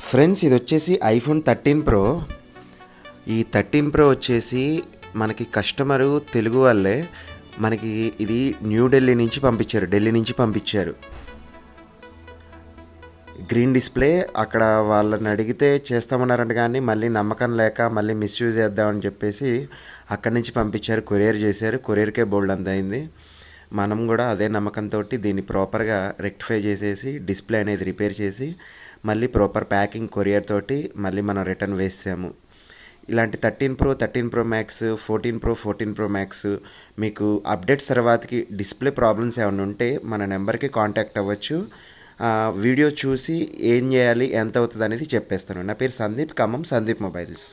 Friends, ఇది వచ్చేసి iPhone 13 pro. ఈ 13 ప్రో వచ్చేసి మనకి కస్టమరు తెలుగు వాళ్ళే మనకి ఇది ఢిల్లీ నుంచి పంపించారు. గ్రీన్ డిస్ప్లే అక్కడ వాళ్ళని అడిగితే చేస్తామన్నారంట, కానీ మళ్ళీ నమ్మకం లేక మళ్ళీ మిస్యూజ్ చేద్దామని చెప్పేసి అక్కడి నుంచి పంపించారు. కొరియర్ చేశారు. కొరియర్కే బోల్డ్ అంత అయింది. మనం కూడా అదే నమ్మకంతో దీన్ని ప్రాపర్గా రెక్టిఫై చేసేసి డిస్ప్లే అనేది రిపేర్ చేసి మళ్ళీ ప్రాపర్ ప్యాకింగ్ కొరియర్ తోటి మళ్ళీ మనం రిటర్న్ వేసాము. ఇలాంటి 13 ప్రో మ్యాక్స్, 14 ప్రో మ్యాక్స్ మీకు అప్డేట్స్ తర్వాతకి డిస్ప్లే ప్రాబ్లమ్స్ ఏమైనా ఉంటే మన నెంబర్కి కాంటాక్ట్ అవ్వచ్చు. వీడియో చూసి ఏం చేయాలి, ఎంత అవుతుంది అనేది చెప్పేస్తాను. నా పేరు సందీప్, ఖమ్మం సందీప్ మొబైల్స్.